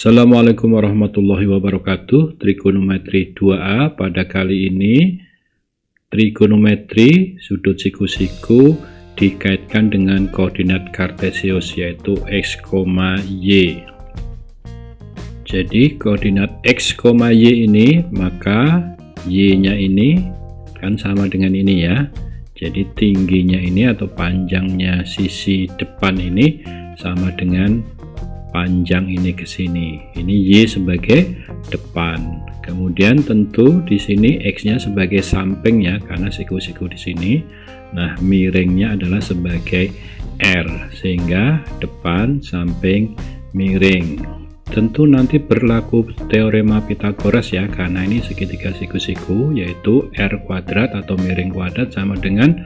Assalamualaikum warahmatullahi wabarakatuh. Trigonometri 2A. Pada kali ini trigonometri sudut siku-siku dikaitkan dengan koordinat kartesius yaitu x, y. Jadi koordinat x, y ini, maka y nya ini kan sama dengan ini ya. Jadi tingginya ini atau panjangnya sisi depan ini sama dengan panjang ini ke sini. Ini y sebagai depan. Kemudian tentu di sini x-nya sebagai sampingnya karena siku-siku di sini. Nah, miringnya adalah sebagai r, sehingga depan, samping, miring. Tentu nanti berlaku teorema Pythagoras ya, karena ini segitiga siku-siku, yaitu r kuadrat atau miring kuadrat sama dengan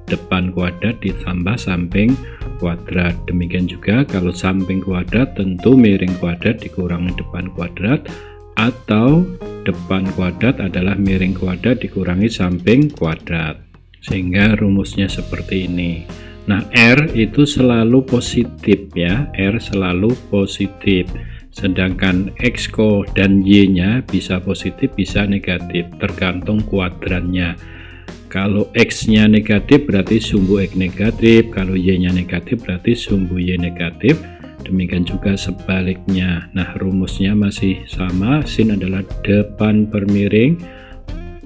depan kuadrat ditambah samping kuadrat. Demikian juga kalau samping kuadrat tentu miring kuadrat dikurangi depan kuadrat, atau depan kuadrat adalah miring kuadrat dikurangi samping kuadrat, sehingga rumusnya seperti ini. Nah, R itu selalu positif ya, R selalu positif, sedangkan X dan Y nya bisa positif bisa negatif tergantung kuadrannya. Kalau X nya negatif berarti sumbu X negatif, kalau Y nya negatif berarti sumbu Y negatif, demikian juga sebaliknya. Nah, rumusnya masih sama, sin adalah depan per miring,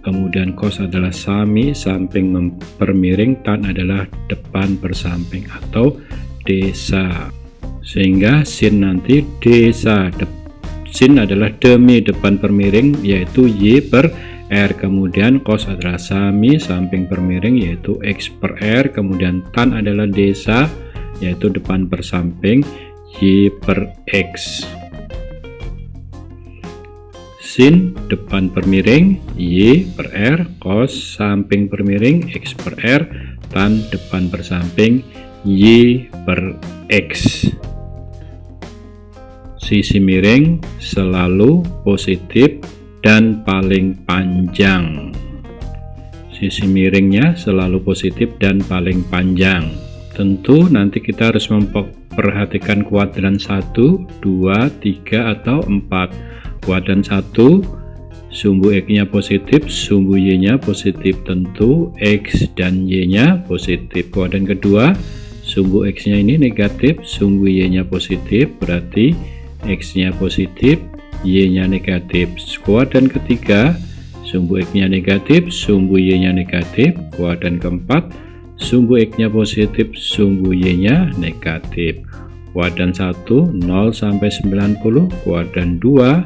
kemudian cos adalah sami samping per miring, tan adalah depan per samping atau desa, sehingga sin nanti desa, sin adalah demi depan per miring yaitu Y per R, kemudian cos adalah sami samping per miring yaitu X per R, kemudian tan adalah desa yaitu depan per samping Y per X. Sin depan per miring Y per R, cos samping per miring X per R, tan depan per samping Y per X. Sisi miring selalu positif dan paling panjang. Sisi miringnya selalu positif dan paling panjang. Tentu nanti kita harus memperhatikan kuadran 1, 2, 3 atau 4. Kuadran 1 sumbu X nya positif, sumbu Y nya positif, tentu X dan Y nya positif. Kuadran kedua sumbu X nya ini negatif, sumbu Y nya positif, berarti X nya positif, Y nya negatif. Kuadran ketiga sumbu X nya negatif, sumbu Y nya negatif. Kuadran keempat sumbu X nya positif, sumbu Y nya negatif. Kuadran 1 0 sampai 90, kuadran 2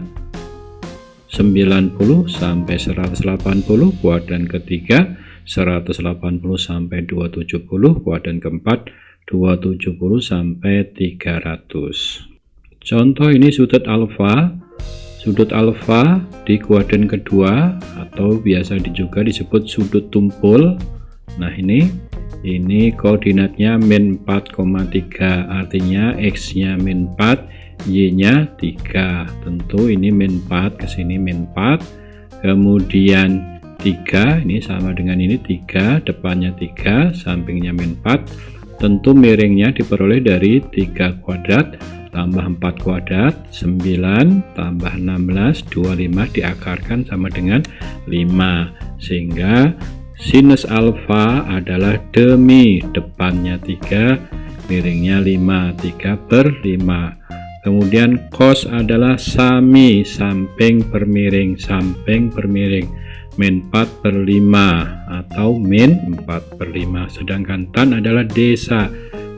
90 sampai 180, kuadran ketiga 180 sampai 270, kuadran keempat 270 sampai 300. Contoh ini sudut alfa. Sudut alfa di kuadran kedua atau biasa juga disebut sudut tumpul. Nah, ini koordinatnya min 4,3, artinya X nya min 4, Y nya 3. Tentu ini min 4, ke sini min 4. Kemudian 3, ini sama dengan ini 3, depannya 3, sampingnya min 4. Tentu miringnya diperoleh dari 3 kuadrat tambah 4 kuadrat, 9 tambah 16, 25 diakarkan sama dengan 5, sehingga sinus alfa adalah demi depannya 3, miringnya 5, 3 per 5. Kemudian cos adalah sami samping per miring, samping per miring, min 4 per 5 atau min 4 per 5. Sedangkan tan adalah desa,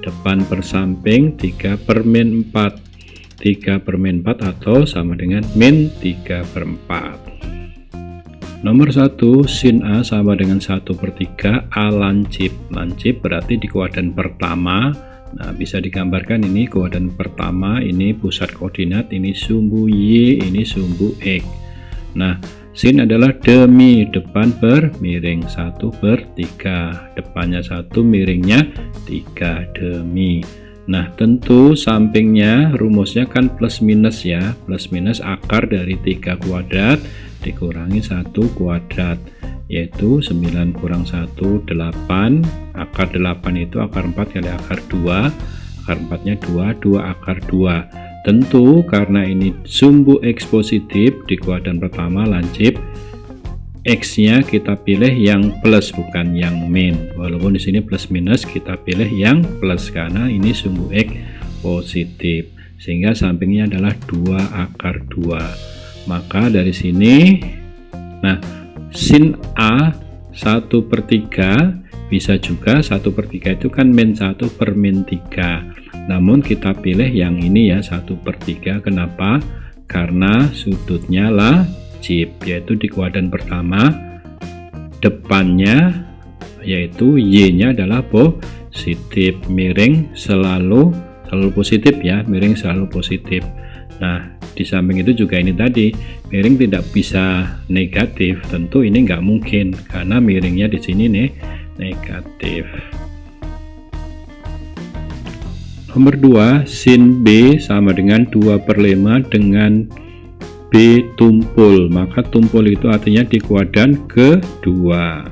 depan per samping 3 per min 4, 3 per min 4 atau sama dengan min 3 per 4. Nomor 1, sin A sama dengan 1 per 3 A lancip. Lancip berarti di kuadran pertama. Nah, bisa digambarkan ini kuadran pertama, ini pusat koordinat, ini sumbu Y, ini sumbu X. Nah, sin adalah demi depan per miring 1 per 3, depannya 1, miringnya 3, demi. Nah, tentu sampingnya rumusnya kan plus minus ya, plus minus akar dari 3 kuadrat dikurangi 1 kuadrat, yaitu 9 kurang 1 8, akar 8 itu akar 4 kali akar 2, akar 4 nya 2, 2 akar 2. tentu karena ini sumbu X positif di kuadran pertama lancip, X nya kita pilih yang plus bukan yang min, walaupun di sini plus minus kita pilih yang plus karena ini sumbu X positif, sehingga sampingnya adalah 2 akar 2. Maka dari sini, nah sin A 1/3 bisa juga 1/3 itu kan min 1 per min 3, namun kita pilih yang ini ya 1/3. Kenapa? Karena sudutnya lancip, yaitu di kuadran pertama depannya yaitu Y nya adalah positif, miring selalu positif ya, miring selalu positif. Nah di samping itu juga ini tadi miring tidak bisa negatif, tentu ini nggak mungkin karena miringnya di sini nih negatif. Nomor 2, sin B sama dengan 2/5 dengan B tumpul, maka tumpul itu artinya di kuadran kedua,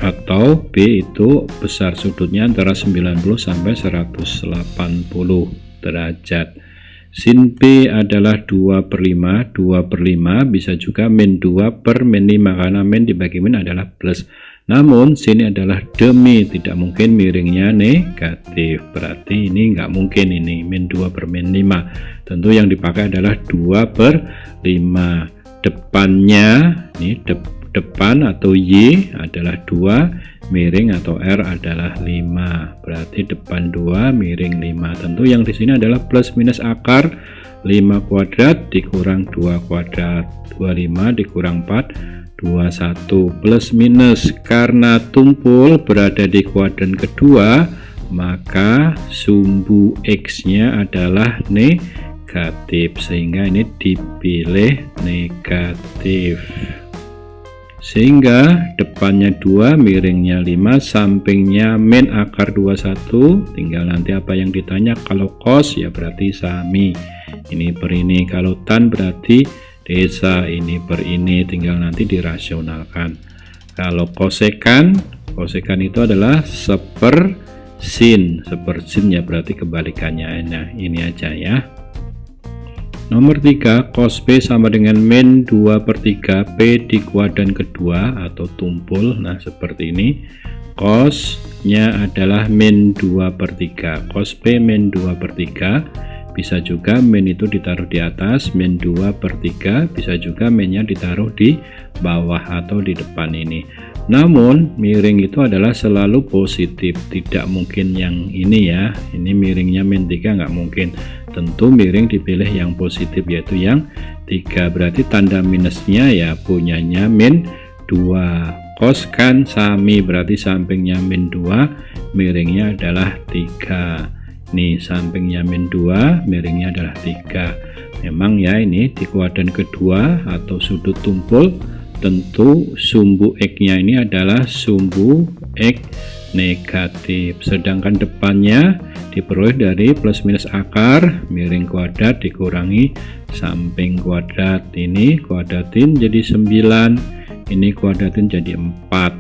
atau B itu besar sudutnya antara 90 sampai 180 derajat. Sin B adalah 2/5, 2/5 bisa juga min 2 per min 5 karena min dibagi min adalah plus. Namun sini adalah demi, tidak mungkin miringnya negatif, berarti ini nggak mungkin ini min 2 per min 5. Tentu yang dipakai adalah 2/5. Depannya ini depan atau Y adalah 2, miring atau R adalah 5, berarti depan 2 miring 5. Tentu yang di sini adalah plus minus akar 5 kuadrat dikurang 2 kuadrat, 25 dikurang 4 21, plus minus karena tumpul berada di kuadran kedua, maka sumbu X nya adalah negatif, sehingga ini dipilih negatif. Sehingga depannya 2, miringnya 5, sampingnya min akar 21. Tinggal nanti apa yang ditanya. Kalau cos ya berarti sami ini per ini, kalau tan berarti desa ini per ini, tinggal nanti dirasionalkan. Kalau kosekan itu adalah sepersin ya berarti kebalikannya. Nah ini aja ya. Nomor 3, cos B sama dengan min 2/3 P di kuadran kedua atau tumpul. Nah seperti ini, cos nya adalah min 2/3, cos B min 2/3. Bisa juga min itu ditaruh di atas, min 2/3, bisa juga minnya ditaruh di bawah atau di depan ini. Namun miring itu adalah selalu positif, tidak mungkin yang ini ya, ini miringnya min 3 nggak mungkin. Tentu miring dipilih yang positif yaitu yang 3, berarti tanda minusnya ya punyanya min 2. Cos kan sami, berarti sampingnya min 2, miringnya adalah 3. Nih sampingnya min 2, miringnya adalah 3. Memang ya ini di kuadran kedua atau sudut tumpul, tentu sumbu X nya ini adalah sumbu X negatif, sedangkan depannya diperoleh dari plus minus akar miring kuadrat dikurangi samping kuadrat. Ini kuadratin jadi 9, ini kuadratin jadi 4.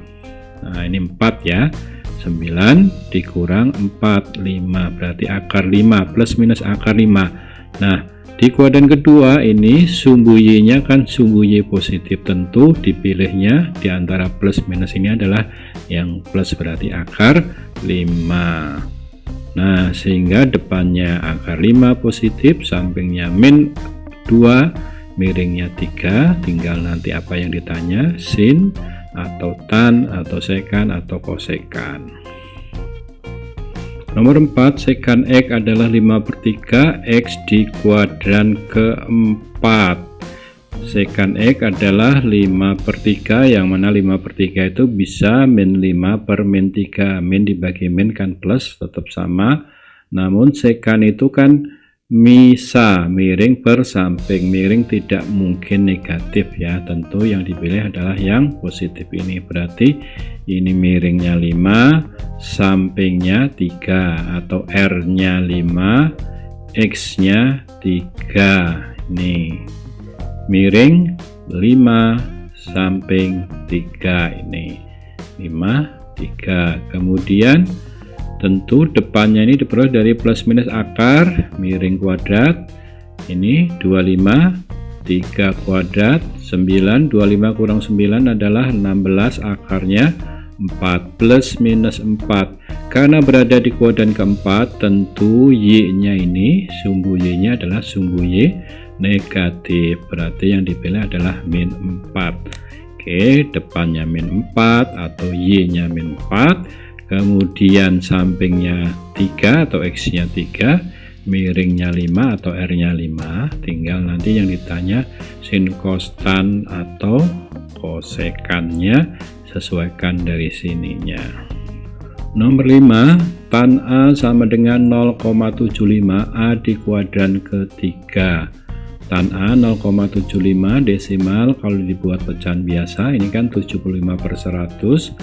Nah ini 4 ya, 9 dikurang 4, 5, berarti akar 5 plus minus akar 5. Nah di kuadran kedua ini sumbu Y nya kan sumbu Y positif, tentu dipilihnya di antara plus minus ini adalah yang plus, berarti akar 5. Nah sehingga depannya akar 5 positif, sampingnya min 2, miringnya 3, tinggal nanti apa yang ditanya, sin atau tan atau sekan atau kosekan. Nomor 4, sekan X adalah 5/3 X di kuadran keempat. Sekan X adalah 5/3, yang mana 5/3 itu bisa min 5 per min 3, min dibagi min kan plus tetap sama, namun sekan itu kan misa, miring per samping, miring tidak mungkin negatif ya, tentu yang dipilih adalah yang positif ini, berarti ini miringnya 5, sampingnya 3 atau R nya 5, X nya 3. Ini miring 5, samping 3, ini 5, 3. Kemudian tentu depannya ini diperoleh dari plus minus akar miring kuadrat. Ini 25, 3 kuadrat, 9, 25 kurang 9 adalah 16, akarnya 4 plus minus 4. Karena berada di kuadran keempat, tentu Y-nya ini, sumbu Y-nya adalah sumbu Y negatif. Berarti yang dipilih adalah min 4. Oke, depannya min 4 atau Y-nya min 4. Kemudian sampingnya 3 atau X-nya 3, miringnya 5 atau R-nya 5. Tinggal nanti yang ditanya sin cos tan atau kosekannya, sesuaikan dari sininya. Nomor 5, tan A sama dengan 0,75 A di kuadran ketiga. Tan A 0,75 desimal, kalau dibuat pecahan biasa ini kan 75/100,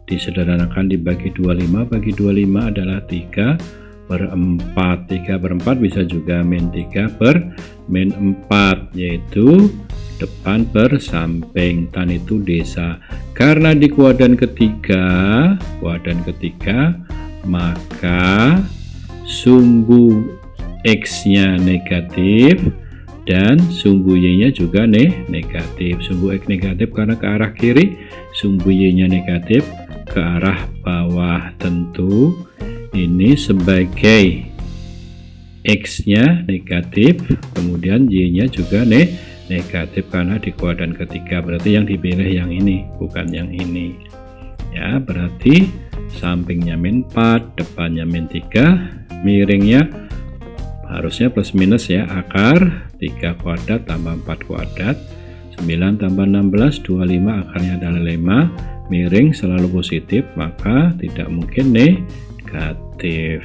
disederhanakan dibagi 25, bagi 25 adalah 3/4. 3/4 bisa juga min 3/4, yaitu depan per samping. Tan itu desa. Karena di kuadran ketiga, maka sumbu X-nya negatif dan sumbu Y-nya juga negatif. Sumbu X negatif karena ke arah kiri, sumbu Y-nya negatif ke arah bawah. Tentu ini sebagai X-nya negatif, kemudian Y-nya juga negatif karena di kuadran ketiga. Berarti yang dipilih yang ini, bukan yang ini. Ya, berarti sampingnya min 4, depannya min 3, miringnya harusnya plus minus ya, akar 3 kuadrat tambah 4 kuadrat, 9 tambah 16, 25, akarnya adalah 5, miring selalu positif, maka tidak mungkin negatif.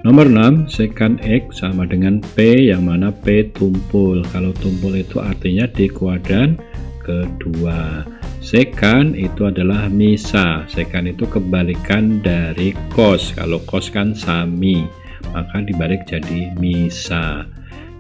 Nomor 6, sekant X sama dengan P, yang mana P tumpul. Kalau tumpul itu artinya di kuadran kedua. Sekant itu adalah misa. Sekant itu kebalikan dari cos. Kalau cos kan sami, maka dibalik jadi misa.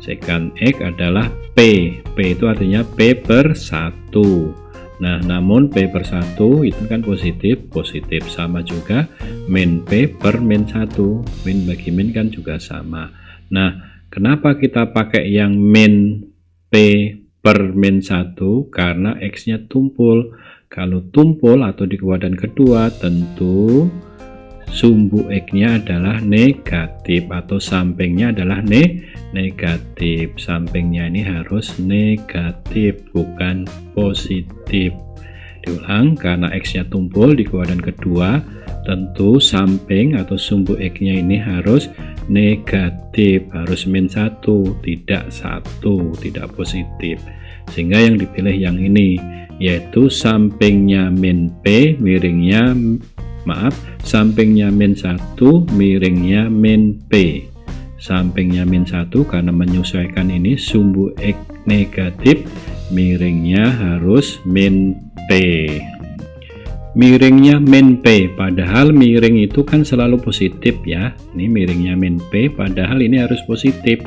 Sekant X adalah P. P itu artinya P/1. Nah, namun P/1 itu kan positif, sama juga min P/min 1. Min bagi min kan juga sama. Nah, kenapa kita pakai yang min P/min 1? Karena X-nya tumpul. Kalau tumpul atau di kuadran kedua, tentu sumbu X-nya adalah negatif atau sampingnya adalah negatif. Sampingnya ini harus negatif, bukan positif. Diulang, karena X-nya tumpul di kuadran kedua, tentu samping atau sumbu X-nya ini harus negatif, harus min 1, tidak 1, tidak positif. Sehingga yang dipilih yang ini, yaitu sampingnya min P, miringnya sampingnya min 1, miringnya min P. Sampingnya min 1 karena menyesuaikan ini sumbu X negatif, miringnya harus min P. Miringnya min P, padahal miring itu kan selalu positif ya. Ini miringnya min P, padahal ini harus positif.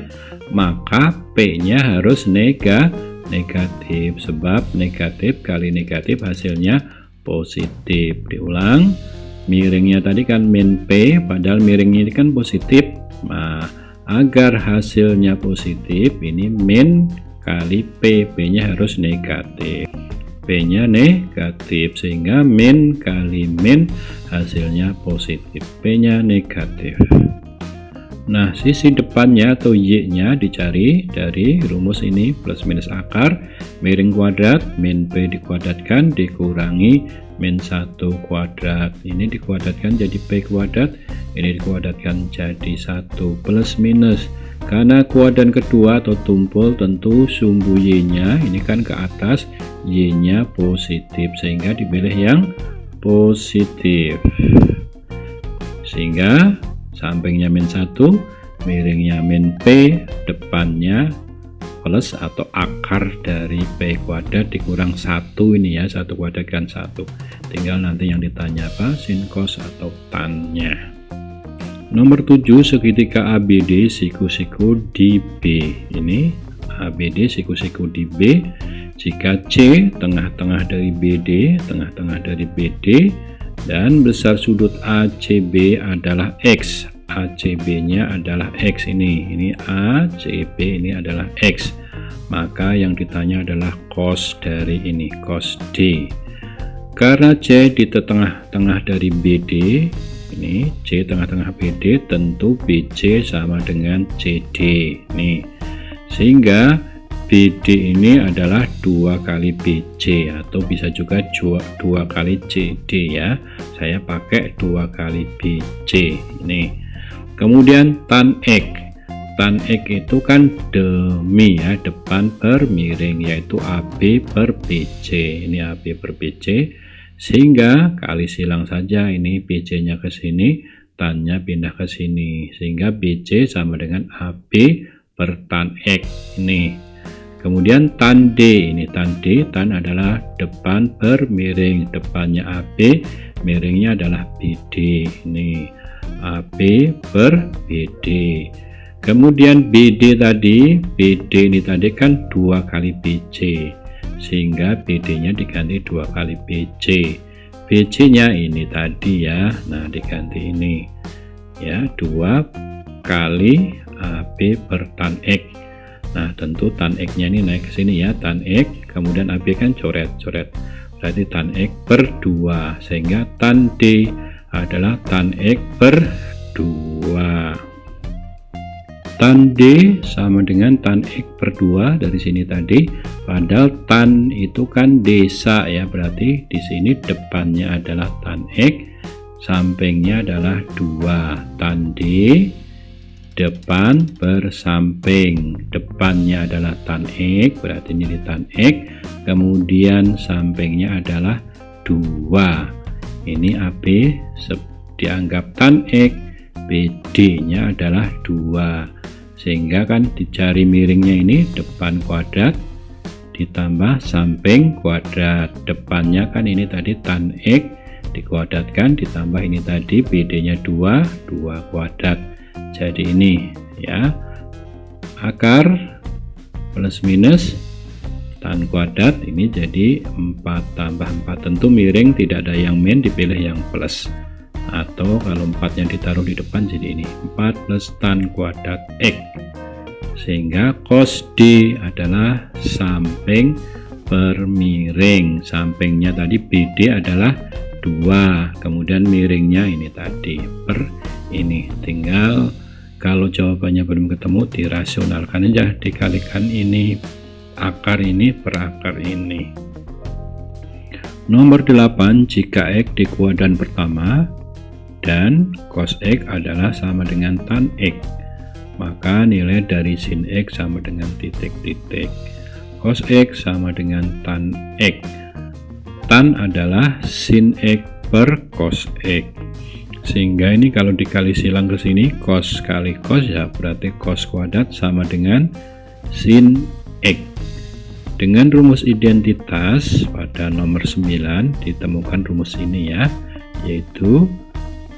Maka P-nya harus negatif, sebab negatif kali negatif hasilnya positif. Diulang, miringnya tadi kan min P, padahal miringnya ini kan positif. Nah, agar hasilnya positif, ini min kali P, P-nya harus negatif. P-nya negatif, sehingga min kali min hasilnya positif, P-nya negatif. Nah, sisi depannya atau Y-nya dicari dari rumus ini, plus minus akar miring kuadrat min P dikuadratkan dikurangi min 1 kuadrat. Ini dikuadratkan jadi P kuadrat, ini dikuadratkan jadi 1 plus minus. Karena kuadran kedua atau tumpul, tentu sumbu Y-nya ini kan ke atas, Y-nya positif, sehingga dipilih yang positif. Sehingga sampingnya min 1, miringnya min P, depannya plus atau akar dari P kuadrat dikurang 1 ini ya, 1 kuadrat kan 1. Tinggal nanti yang ditanya apa, sin cos atau tan-nya. Nomor 7, segitiga ABD siku-siku di B. Ini ABD siku-siku di B. Jika C tengah-tengah dari BD, tengah-tengah dari BD, dan besar sudut ACB adalah X. ACB nya adalah X, ini ACB ini adalah X, maka yang ditanya adalah cos dari ini, cos D. Karena C di tengah-tengah dari BD, ini C tengah-tengah BD, tentu BC sama dengan CD nih, sehingga BD ini adalah 2 kali BC atau bisa juga 2 kali CD ya. Saya pakai 2 kali BC ini. Kemudian tan X. Tan X itu kan demi ya, depan per miring, yaitu AB per BC. Ini AB per BC, sehingga kali silang saja, ini BC nya ke sini, tan-nya pindah ke sini, sehingga BC sama dengan AB per tan X ini. Kemudian tan D, ini tan D, tan adalah depan per miring, depannya AB, miringnya adalah BD, ini AB per BD. Kemudian BD tadi, BD ini tadi kan 2 kali BC, sehingga BD nya diganti 2 kali BC, BC nya ini tadi ya, nah diganti ini ya, 2 kali AB per tan X. Nah tentu tan X nya ini naik ke sini ya, tan X, kemudian AB kan coret-coret, berarti tan X per 2, sehingga tan D adalah tan X per 2. Tan D sama dengan tan X per 2 dari sini tadi, padahal tan itu kan desa ya, berarti di sini depannya adalah tan X, sampingnya adalah 2, tan D depan per samping, depannya adalah tan X, berarti ini tan X, kemudian sampingnya adalah 2, ini AB dianggap tan X, BD nya adalah 2, sehingga kan dicari miringnya ini depan kuadrat ditambah samping kuadrat, depannya kan ini tadi tan X dikuadratkan ditambah ini tadi BD nya 2 kuadrat, jadi ini ya, akar plus minus tan kuadrat ini jadi 4 tambah 4, tentu miring tidak ada yang min, dipilih yang plus, atau kalau 4 yang ditaruh di depan jadi ini 4 plus tan kuadrat X, sehingga cos D adalah samping per miring, sampingnya tadi BD adalah 2, kemudian miringnya ini tadi per ini, tinggal kalau jawabannya belum ketemu dirasionalkan aja, dikalikan ini akar ini per akar ini. Nomor 8, jika X di kuadran pertama dan cos X adalah sama dengan tan X, maka nilai dari sin X sama dengan titik-titik. Cos X sama dengan tan X. Tan adalah sin X per cos X, sehingga ini kalau dikali silang ke sini, cos kali cos ya, berarti cos kuadrat sama dengan sin X. Dengan rumus identitas pada nomor 9 ditemukan rumus ini ya, yaitu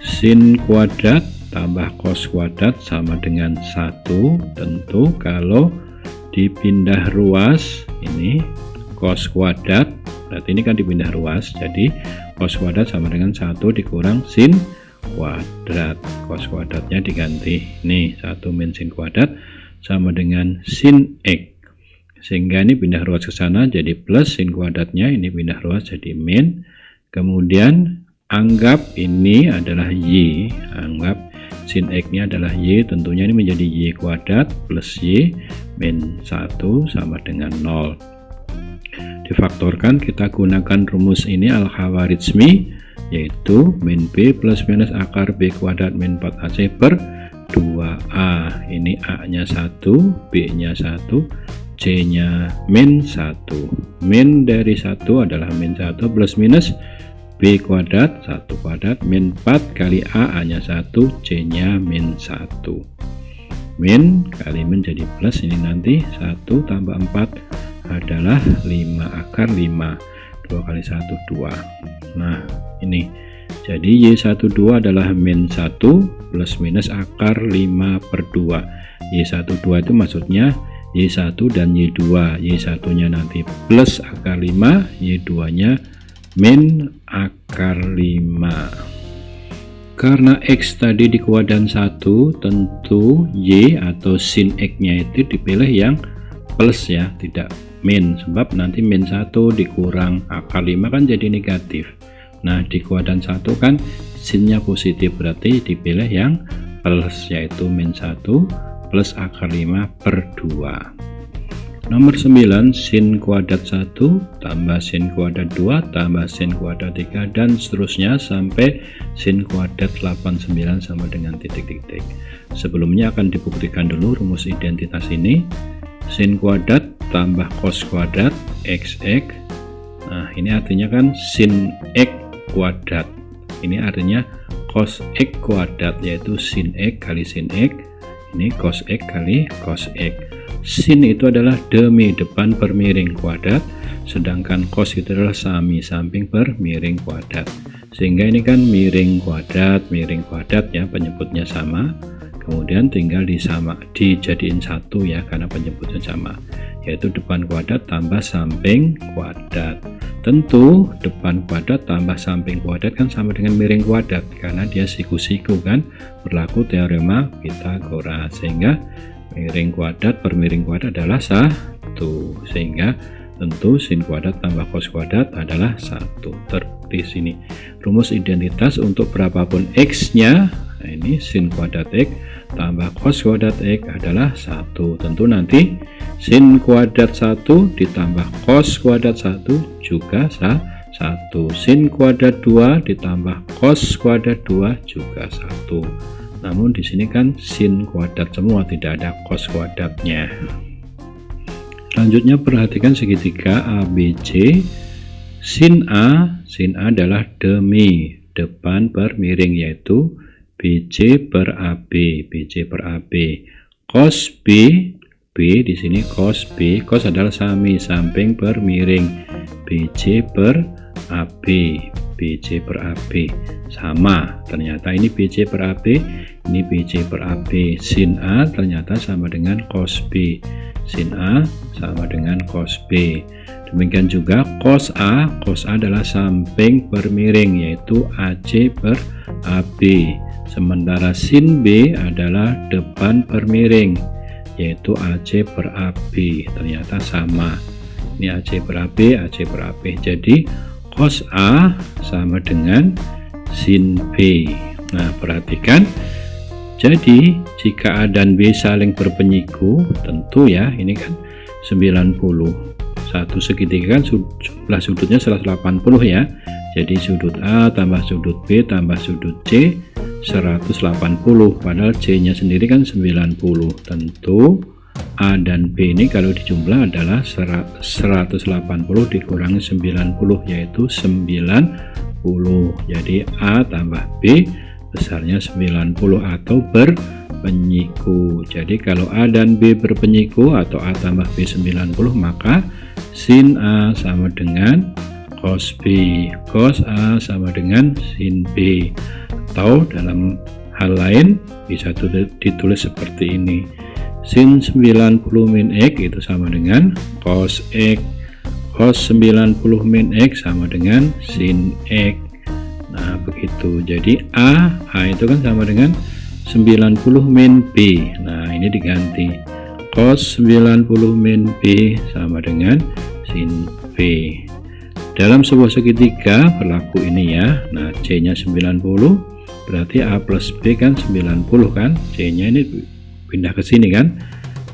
sin kuadrat tambah cos kuadrat sama dengan 1. Tentu kalau dipindah ruas, ini cos kuadrat, berarti ini kan dipindah ruas, jadi cos kuadrat sama dengan 1 dikurang sin kuadrat, cos kuadratnya diganti nih 1 min sin kuadrat sama dengan sin X, sehingga ini pindah ruas ke sana jadi plus, sin kuadratnya ini pindah ruas jadi min, kemudian anggap ini adalah Y, anggap sin X nya adalah Y, tentunya ini menjadi Y kuadrat plus Y min 1 sama dengan 0. Difaktorkan, kita gunakan rumus ini Al-Khawarizmi, yaitu min B plus minus akar B kuadrat min 4AC per 2A. Ini A nya 1, B nya 1, C nya min 1. Min dari 1 adalah min 1 plus minus B kuadrat 1 kuadrat min 4 kali A nya 1, C nya min 1. Min kali min jadi plus, ini nanti 1 tambah 4 adalah 5 akar 5, 2 kali 1 2. Nah ini jadi Y12 adalah min 1 plus minus akar 5 per 2. Y12 itu maksudnya Y1 dan Y2, Y1 nya nanti plus akar 5, Y2 nya min akar 5. Karena X tadi di kuadran 1, tentu Y atau sin X nya itu dipilih yang plus ya, tidak min, sebab nanti min 1 dikurang akar 5 kan jadi negatif. Nah di kuadran 1 kan sinnya positif, berarti dipilih yang plus, yaitu min 1 plus akar 5 per 2. Nomor 9, sin kuadrat 1 tambah sin kuadrat 2 tambah sin kuadrat 3 dan seterusnya sampai sin kuadrat 89 sama dengan titik-titik. Sebelumnya akan dibuktikan dulu rumus identitas ini. Sin kuadrat tambah cos kuadrat xx. Nah ini artinya kan sin x kuadrat, ini artinya cos x kuadrat, yaitu sin x kali sin x, ini cos x kali cos x. Sin itu adalah demi depan per miring kuadrat, sedangkan cos itu adalah sami samping per miring kuadrat, sehingga ini kan miring kuadrat ya, penyebutnya sama, kemudian tinggal dijadiin satu ya karena penyebutnya sama, yaitu depan kuadrat tambah samping kuadrat. Tentu depan kuadrat tambah samping kuadrat kan sama dengan miring kuadrat karena dia siku-siku kan, berlaku teorema Pythagoras, sehingga miring kuadrat per miring kuadrat adalah 1, sehingga tentu sin kuadrat tambah cos kuadrat adalah 1. Terbukti sini rumus identitas untuk berapapun x nya, nah ini sin kuadrat x tambah cos kuadrat x adalah 1. Tentu nanti sin kuadrat 1 ditambah cos kuadrat 1 juga 1, sin kuadrat 2 ditambah cos kuadrat 2 juga 1. Namun di sini kan sin kuadrat semua, tidak ada cos kuadratnya. Selanjutnya perhatikan segitiga ABC. Sin A adalah demi depan per miring, yaitu BC per AB, Cos B di sini cos B, cos adalah sami samping per miring, BC per AB sama, ternyata ini BC per AB, ini BC per AB. Sin A ternyata sama dengan cos B, sin A sama dengan cos B. Demikian juga cos A adalah samping per miring, yaitu AC per AB, sementara sin B adalah depan per miring, yaitu AC per AB, ternyata sama, ini AC per AB, jadi cos A sama dengan sin B. Nah perhatikan, jadi jika A dan B saling berpenyiku, tentu ya ini kan 90, satu segitiga kan jumlah sudutnya 180 ya, jadi sudut A tambah sudut B tambah sudut C 180, padahal C nya sendiri kan 90. Tentu A dan B ini kalau dijumlah adalah 180 dikurangi 90, yaitu 90. Jadi A tambah B besarnya 90 atau berpenyiku. Jadi kalau A dan B berpenyiku atau A tambah B 90, maka sin A sama dengan cos B, cos A sama dengan sin B. Atau dalam hal lain bisa ditulis seperti ini, sin 90 min X itu sama dengan cos X, cos 90 min X sama dengan sin X. Nah begitu, jadi A itu kan sama dengan 90 min B. Nah ini diganti, cos 90 min B sama dengan sin B. Dalam sebuah segitiga berlaku ini ya. Nah C nya 90, berarti A plus B kan 90 kan, C nya ini pindah ke sini kan,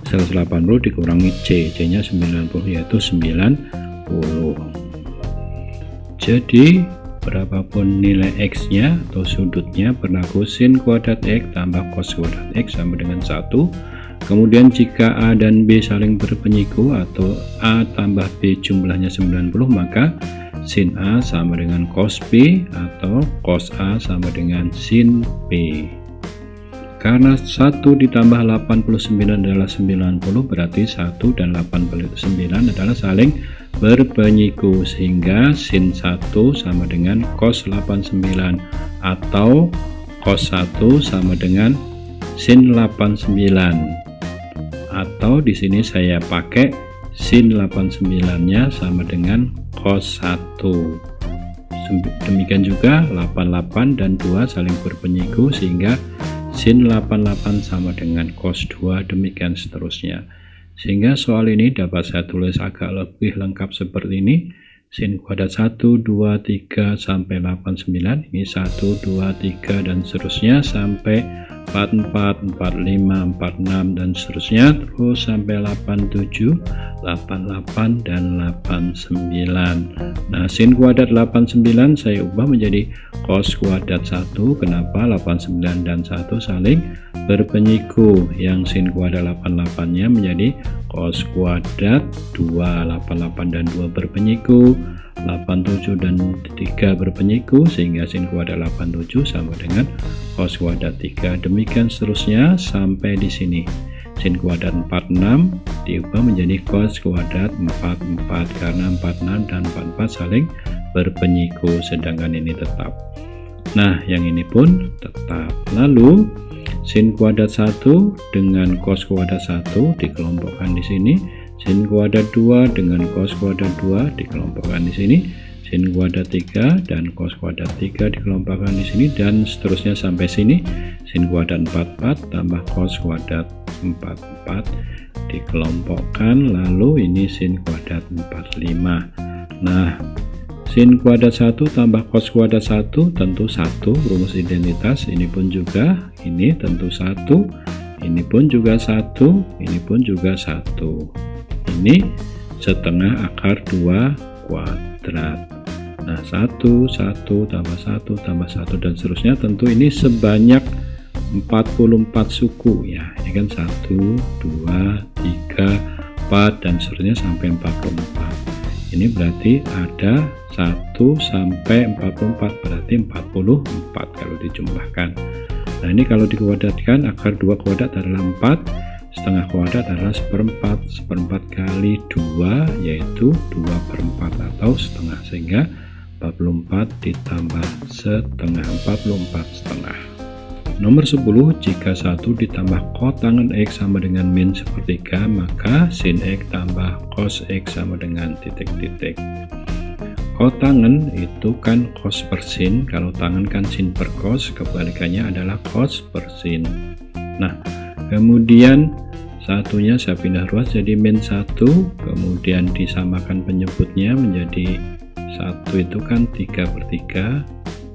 180 dikurangi C nya 90 yaitu 90. Jadi berapapun nilai X nya atau sudutnya, berlaku sin kuadrat X tambah cos kuadrat X sama dengan 1. Kemudian jika A dan B saling berpenyiku atau A tambah B jumlahnya 90, maka sin A sama dengan cos B atau cos A sama dengan sin B. Karena 1 ditambah 89 adalah 90, berarti 1 dan 89 adalah saling berpenyiku, sehingga sin 1 sama dengan cos 89 atau cos 1 sama dengan sin 89, atau di sini saya pakai sin 89 nya sama dengan cos 1. demikian juga 88 dan 2 saling berpenyiku sehingga sin 88 sama dengan cos 2, demikian seterusnya. Sehingga soal ini dapat saya tulis agak lebih lengkap seperti ini. Sin kuadrat 1, 2, 3 sampai 89, ini 1, 2, 3 dan seterusnya sampai 44, 45, 46 dan seterusnya, terus sampai 87, 88 dan 89. Nah, sin kuadrat 89 saya ubah menjadi cos kuadrat 1. Kenapa? 89 dan 1 saling berpenyiku. Yang sin kuadrat 88-nya menjadi cos kuadrat 2, 88 dan 2 berpenyiku, 87 dan 3 berpenyiku, sehingga sin kuadrat 87 sama dengan cos kuadrat 3. Demikian seterusnya sampai di sini. Sin kuadrat 46 diubah menjadi cos kuadrat 44 karena 46 dan 44 saling berpenyiku, sedangkan ini tetap. Nah, yang ini pun tetap. Lalu sin kuadrat 1 dengan cos kuadrat 1 dikelompokkan di sini. Sin kuadrat 2 dengan cos kuadrat 2 dikelompokkan di sini. Sin kuadrat 3 dan cos kuadrat 3 dikelompokkan di sini, dan seterusnya sampai sini. Sin kuadrat 44 tambah cos kuadrat 44 dikelompokkan, lalu ini sin kuadrat 45. Nah, sin kuadrat 1 tambah cos kuadrat 1 tentu 1, rumus identitas. Ini pun juga, ini tentu 1, ini pun juga 1, ini pun juga 1. Ini setengah akar 2 kuadrat. Nah, 1, 1 tambah 1 tambah 1 dan seterusnya, tentu ini sebanyak 44 suku ya, ini kan 1, 2, 3, 4 dan seterusnya sampai 44. Ini berarti ada 1 sampai 44, berarti 44 kalau dijumlahkan. Nah, ini kalau dikuadratkan, akar 2 kuadrat adalah 4, setengah kuadrat adalah seperempat. Seperempat kali 2 yaitu 2/4 atau setengah, sehingga 44 ditambah setengah, 44 setengah. Nomor 10, jika 1 ditambah kotangen X sama dengan min sepertiga, maka sin X tambah cos X sama dengan titik-titik. Kotangen itu kan cos per sin, kalau tangen kan sin per cos, kebalikannya adalah cos per sin. Nah, kemudian satunya saya pindah ruas jadi min 1, kemudian disamakan penyebutnya menjadi 1 itu kan 3/3,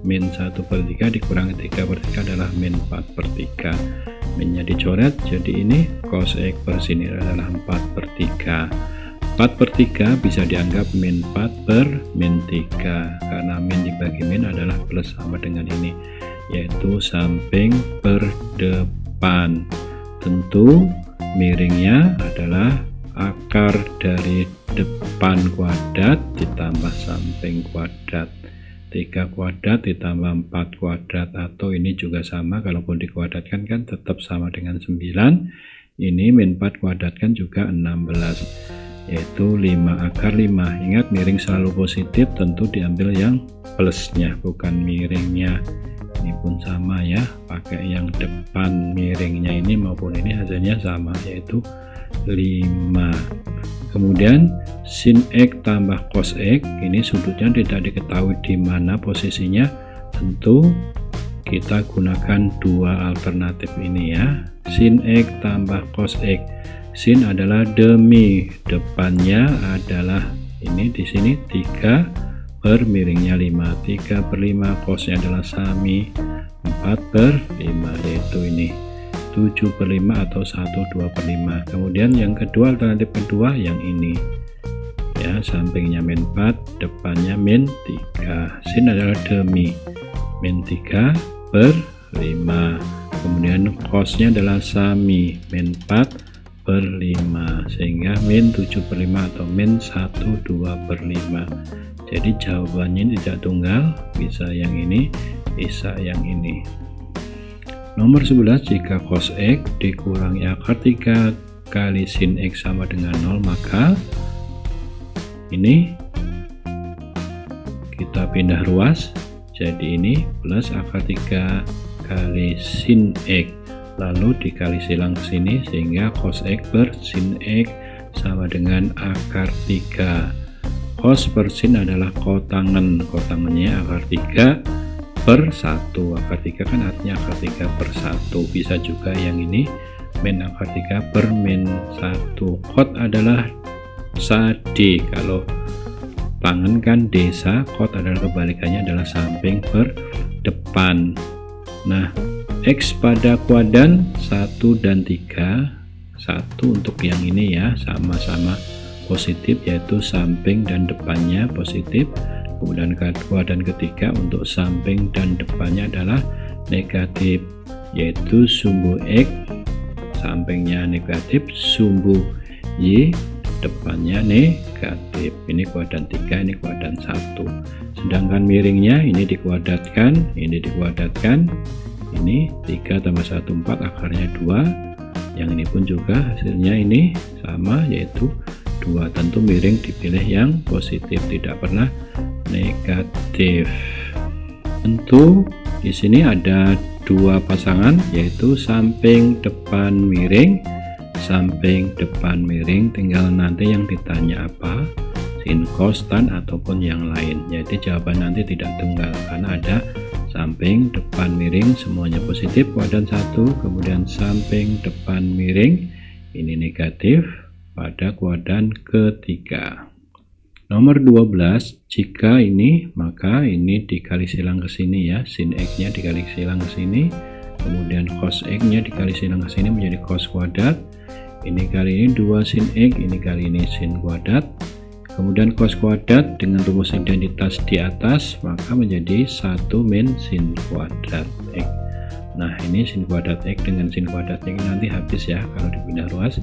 min 1/3 dikurangi 3/3 adalah min 4/3. Minnya dicoret, jadi ini cos X per sin adalah 4/3. 4/3 bisa dianggap min 4 per min 3, karena min dibagi min adalah plus sama dengan ini, yaitu samping per depan. Tentu miringnya adalah akar dari depan kuadrat ditambah samping kuadrat. 3 kuadrat ditambah 4 kuadrat, atau ini juga sama, kalaupun dikuadratkan kan tetap sama dengan 9. Ini min 4 kuadratkan juga 16, yaitu 5 akar 5. Ingat, miring selalu positif, tentu diambil yang plusnya bukan miringnya. Ini pun sama ya, pakai yang depan miringnya ini maupun ini hasilnya sama, yaitu 5. Kemudian sin X tambah cos X, ini sudutnya tidak diketahui di mana posisinya, tentu kita gunakan dua alternatif ini ya. Sin X tambah cos X, sin adalah demi, depannya adalah ini di sini 3 per miringnya 5, 3/5, cosnya adalah sami 4/5, yaitu ini 7/5 atau 1/2/5. Kemudian yang kedua, alternatif kedua yang ini ya, sampingnya min 4, depannya min 3. Sin adalah demi, min 3/5. Kemudian cosnya adalah sami, min 4/5, sehingga min 7/5 atau min 1/2/5. Jadi jawabannya tidak tunggal, bisa yang ini, bisa yang ini. Nomor 11, jika cos X dikurangi akar 3 kali sin X sama dengan 0, maka ini kita pindah ruas, jadi ini plus akar 3 kali sin X, lalu dikali silang ke sini, sehingga cos X per sin X sama dengan akar 3. cos per sin adalah kotangen. Kotangennya akar 3/1. Akar 3 kan artinya akar 3/1. Bisa juga yang ini min akar 3/-1. Kot adalah sade. Kalau tangen kan desa, kot adalah kebalikannya adalah samping per depan. Nah, X pada kuadran 1 dan 3. 1 untuk yang ini ya, sama-sama positif, yaitu samping dan depannya positif. Kemudian kuadran ketiga untuk samping dan depannya adalah negatif, yaitu sumbu X sampingnya negatif, sumbu Y depannya negatif. Ini kuadran 3, ini kuadran 1. Sedangkan miringnya ini dikuadratkan, ini dikuadratkan. Ini 3 tambah 1 4, akarnya 2. Yang ini pun juga hasilnya ini sama, yaitu 2. Tentu miring dipilih yang positif, tidak pernah negatif. Tentu di sini ada 2 pasangan, yaitu samping depan miring, samping depan miring. Tinggal nanti yang ditanya apa, sin, cos, tan ataupun yang lain. Jadi jawaban nanti tidak tunggal karena ada samping depan miring semuanya positif kuadran 1, kemudian samping depan miring ini negatif pada kuadran ketiga. Nomor 12, jika ini maka ini dikali silang ke sini ya, sin X nya dikali silang ke sini, kemudian cos X nya dikali silang ke sini menjadi cos kuadrat. Ini kali ini 2 sin X, ini kali ini sin kuadrat. Kemudian cos kuadrat dengan rumus identitas di atas maka menjadi 1 min sin kuadrat X. Nah, ini sin kuadrat X dengan sin kuadrat X nanti habis ya kalau dipindah ruas,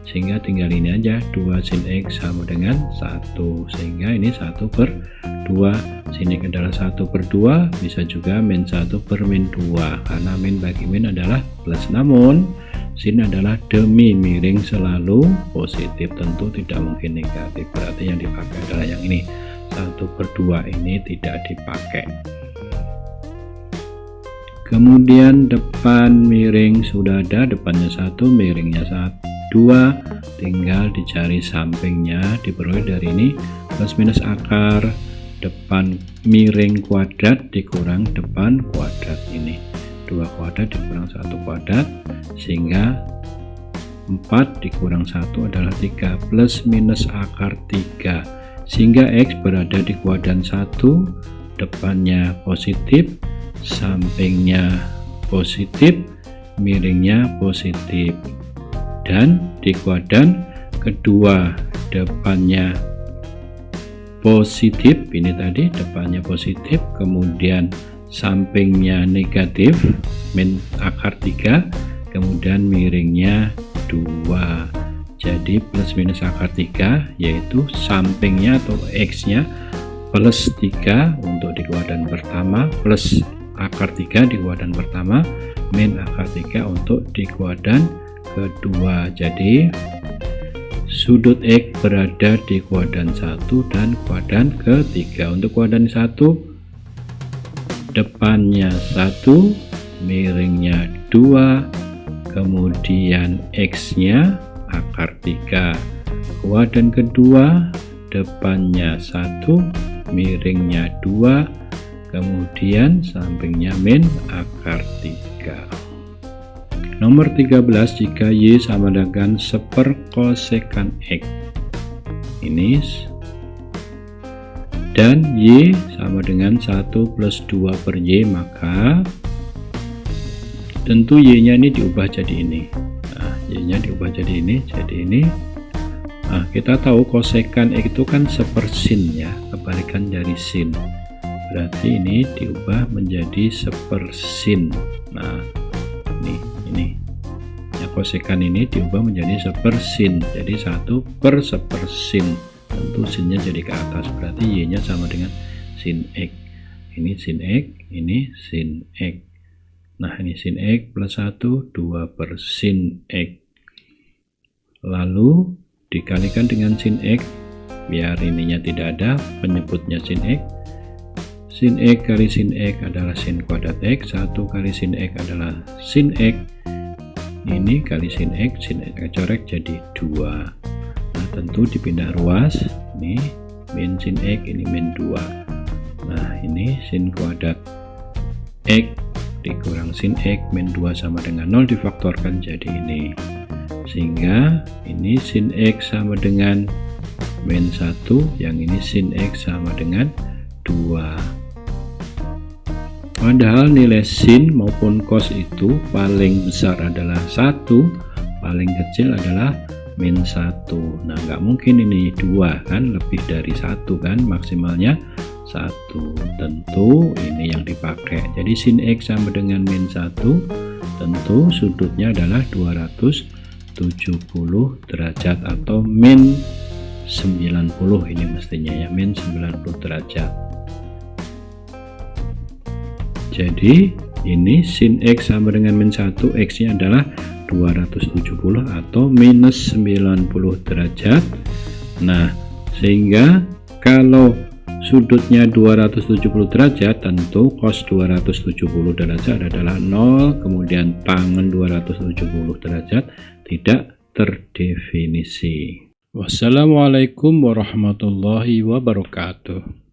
sehingga tinggal ini aja 2 sin X sama dengan 1, sehingga ini 1/2. Sin X adalah 1/2, bisa juga min 1/-2 karena min bagi min adalah plus. Namun sin adalah demi miring selalu positif, tentu tidak mungkin negatif, berarti yang dipakai adalah yang ini 1/2, ini tidak dipakai. Kemudian depan miring sudah ada, depannya 1, miringnya 2, tinggal dicari sampingnya, diperoleh dari ini plus minus akar depan miring kuadrat dikurang depan kuadrat. Ini 2 kuadrat dikurang 1 kuadrat, sehingga 4 dikurang 1 adalah 3, plus minus akar 3, sehingga X berada di kuadran 1, depannya positif, sampingnya positif, miringnya positif. Dan di kuadran kedua depannya positif, ini tadi depannya positif, kemudian sampingnya negatif min akar 3, kemudian miringnya 2. Jadi plus minus akar 3, yaitu sampingnya atau X nya plus 3 untuk di kuadran pertama, plus akar 3 di kuadran pertama, min akar 3 untuk di kuadran kedua. Jadi sudut X berada di kuadran 1 dan kuadran ketiga. Untuk kuadran 1 depannya 1, miringnya 2, kemudian X nya akar 3. Kuadran kedua depannya 1, miringnya 2, kemudian sampingnya min akar 3. Nomor 13, jika Y sama dengan seperkosekan X ini dan Y sama dengan 1 plus 2 per Y, maka tentu Y nya ini diubah jadi ini. Nah, Y nya diubah jadi ini, Nah, kita tahu kosekan X itu kan sepersin ya, kebalikan dari sin, berarti ini diubah menjadi sepersin. Nah, ini ya, kosekan ini diubah menjadi sepersin, jadi 1/sepersin. Tentu sinnya jadi ke atas, berarti Y nya sama dengan sin X. Ini sin X, ini sin X. Nah, ini sin X plus 1, 2/sin X. Lalu dikalikan dengan sin X, biar ininya tidak ada penyebutnya sin X. Sin X kali sin X adalah sin kuadrat X, 1 kali sin X adalah sin X. Ini kali sin X coret jadi 2. Nah, tentu dipindah ruas, ini min sin X, ini min 2. Nah, ini sin kuadrat X dikurang sin X min 2 sama dengan 0 difaktorkan jadi ini. Sehingga ini sin X sama dengan min 1, yang ini sin X sama dengan 2. Padahal nilai sin maupun cos itu paling besar adalah 1, paling kecil adalah min 1. Nah, nggak mungkin ini 2 kan, lebih dari 1 kan, maksimalnya 1. Tentu ini yang dipakai. Jadi sin X sama dengan min 1, tentu sudutnya adalah 270 derajat atau min 90, ini mestinya ya, min 90 derajat. Jadi ini sin X sama dengan min 1, X nya adalah 270 atau minus 90 derajat. Nah, sehingga kalau sudutnya 270 derajat, tentu cos 270 derajat adalah 0, kemudian tangen 270 derajat tidak terdefinisi. Wassalamualaikum warahmatullahi wabarakatuh.